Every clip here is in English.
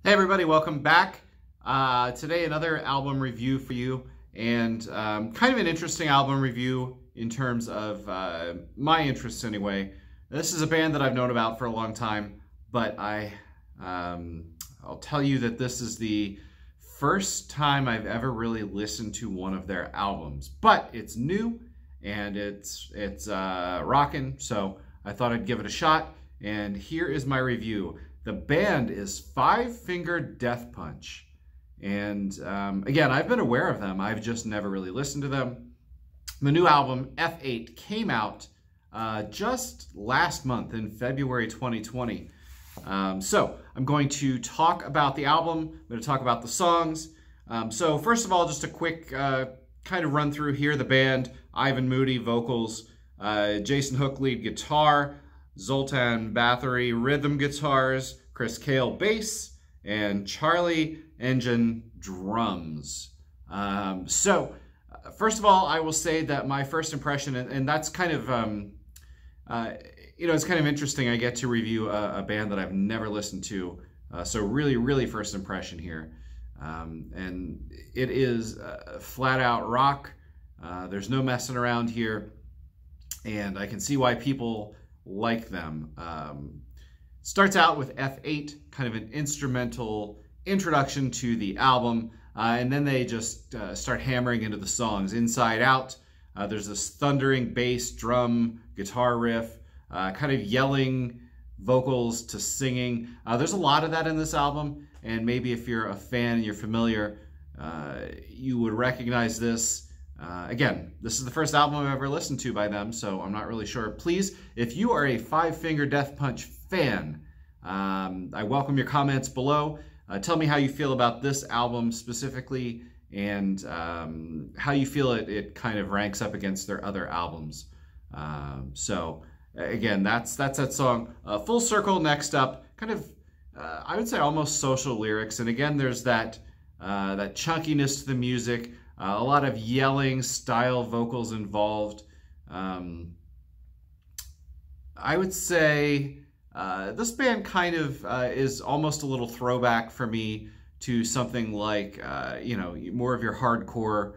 Hey everybody, welcome back. Today another album review for you, and kind of an interesting album review in terms of my interests anyway. This is a band that I've known about for a long time, but I'll tell you that this is the first time I've ever really listened to one of their albums. But it's new and it's rocking, so I thought I'd give it a shot. And here is my review. The band is Five Finger Death Punch. And again, I've been aware of them. I've just never really listened to them. The new album, F8, came out just last month in February 2020. So I'm going to talk about the album. I'm going to talk about the songs. So first of all, just a quick kind of run through here. The band, Ivan Moody, vocals, Jason Hook, lead guitar, Zoltan Bathory, rhythm guitars, Chris Cale, bass, and Charlie Engine, drums. First of all, I will say that my first impression, and that's kind of, it's kind of interesting. I get to review a band that I've never listened to. So really first impression here. And it is flat out rock. There's no messing around here. And I can see why people like them. Starts out with F8, kind of an instrumental introduction to the album, and then they just start hammering into the songs. Inside Out, there's this thundering bass, drum, guitar riff, kind of yelling vocals to singing. There's a lot of that in this album, and maybe if you're a fan and you're familiar, you would recognize this. Again, this is the first album I've ever listened to by them, so I'm not really sure. Please, if you are a Five Finger Death Punch fan, I welcome your comments below. Tell me how you feel about this album specifically, and how you feel it kind of ranks up against their other albums. Again, that's that song. Full Circle next up, kind of, I would say almost social lyrics, and again, there's that chunkiness to the music. A lot of yelling style vocals involved. I would say this band kind of is almost a little throwback for me to something like, more of your hardcore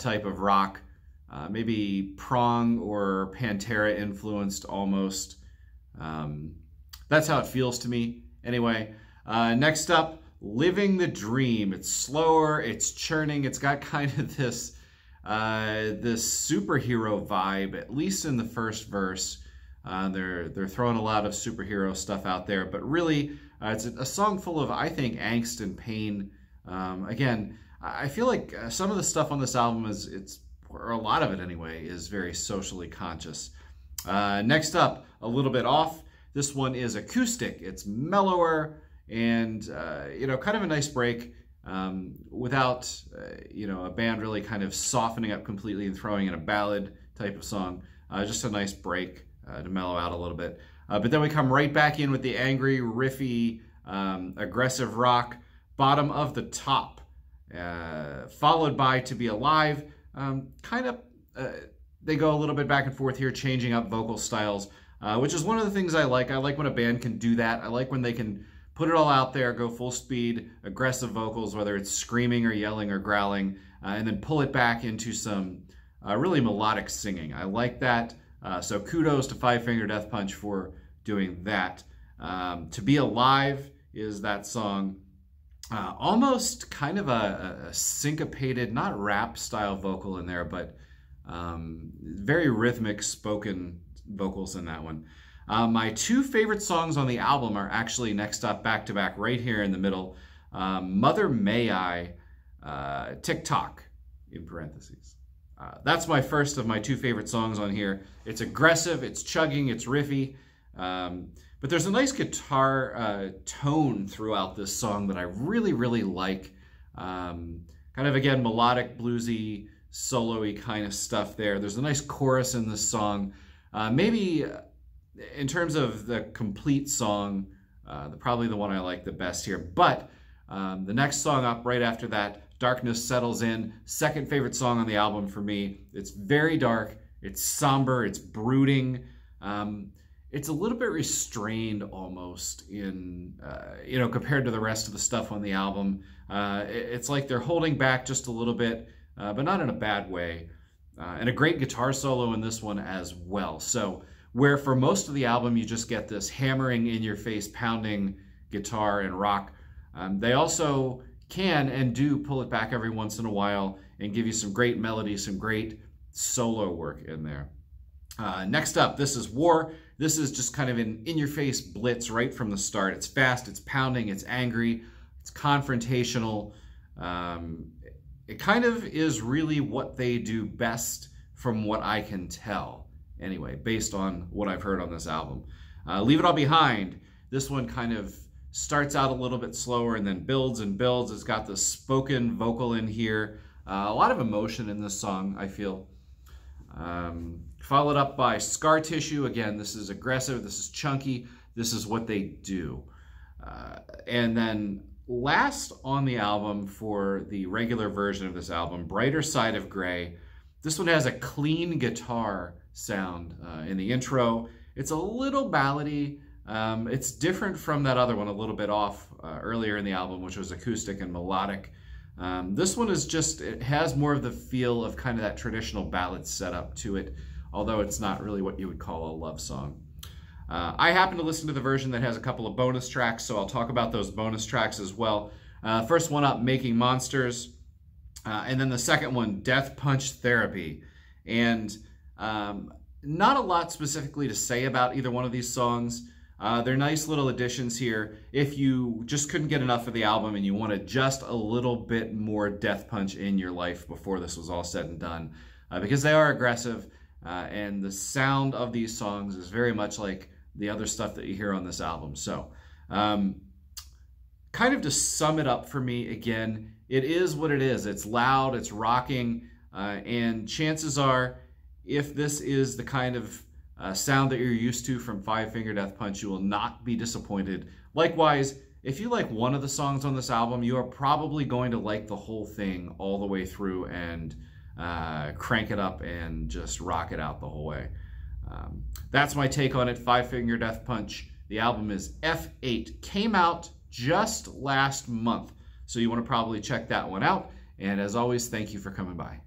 type of rock. Maybe Prong or Pantera influenced almost. That's how it feels to me. Anyway, next up, Living the Dream. It's slower, it's churning, it's got kind of this superhero vibe, at least in the first verse. They're throwing a lot of superhero stuff out there, but really it's a song full of, I think, angst and pain. Again, I feel like some of the stuff on this album or a lot of it anyway, is very socially conscious. Next up, a little bit off. This one is acoustic. It's mellower, and kind of a nice break without a band really kind of softening up completely and throwing in a ballad type of song. Just a nice break to mellow out a little bit. But then we come right back in with the angry, riffy, aggressive rock. Bottom of the Top, followed by To Be Alive. They go a little bit back and forth here, changing up vocal styles, which is one of the things I like. I like when a band can do that. I like when they can put it all out there, go full speed, aggressive vocals, whether it's screaming or yelling or growling, and then pull it back into some really melodic singing. I like that. So kudos to Five Finger Death Punch for doing that. To Be Alive is that song. Almost kind of a syncopated, not rap style vocal in there, but very rhythmic spoken vocals in that one. My two favorite songs on the album are actually next up, back to back, right here in the middle. Mother May I, TikTok, in parentheses. That's my first of my two favorite songs on here. It's aggressive, it's chugging, it's riffy, but there's a nice guitar tone throughout this song that I really like. Kind of, again, melodic, bluesy, solo-y kind of stuff there. There's a nice chorus in this song. Maybe in terms of the complete song, probably the one I like the best here. But the next song up right after that, Darkness Settles In, second favorite song on the album for me. It's very dark, it's somber, it's brooding. it's a little bit restrained almost in, compared to the rest of the stuff on the album. It's like they're holding back just a little bit, but not in a bad way. And a great guitar solo in this one as well. So where for most of the album you just get this hammering in your face, pounding guitar and rock, they also can and do pull it back every once in a while and give you some great melody, some great solo work in there. Next up, this is War. This is just kind of an in-your-face blitz right from the start. It's fast, it's pounding, it's angry, it's confrontational. It kind of is really what they do best from what I can tell, anyway, based on what I've heard on this album. Leave It All Behind. This one kind of starts out a little bit slower and then builds and builds. It's got the spoken vocal in here. A lot of emotion in this song, I feel. Followed up by Scar Tissue. Again, this is aggressive, this is chunky, this is what they do. And then last on the album for the regular version of this album, Brighter Side of Grey. This one has a clean guitar sound in the intro. It's a little ballady. It's different from that other one, a little bit off earlier in the album, which was acoustic and melodic. This one is just, it has more of the feel of kind of that traditional ballad setup to it, although it's not really what you would call a love song. I happen to listen to the version that has a couple of bonus tracks, so I'll talk about those bonus tracks as well. First one up, Making Monsters, and then the second one, Death Punch Therapy. And not a lot specifically to say about either one of these songs. They're nice little additions here. If you just couldn't get enough of the album and you wanted just a little bit more Death Punch in your life before this was all said and done, because they are aggressive, and the sound of these songs is very much like the other stuff that you hear on this album. So, kind of to sum it up for me again, it is what it is. It's loud, it's rocking, and chances are, if this is the kind of sound that you're used to from Five Finger Death Punch, you will not be disappointed. Likewise, if you like one of the songs on this album, you are probably going to like the whole thing all the way through and crank it up and just rock it out the whole way. That's my take on it, Five Finger Death Punch. The album is F8. Came out just last month, so you want to probably check that one out. And as always, thank you for coming by.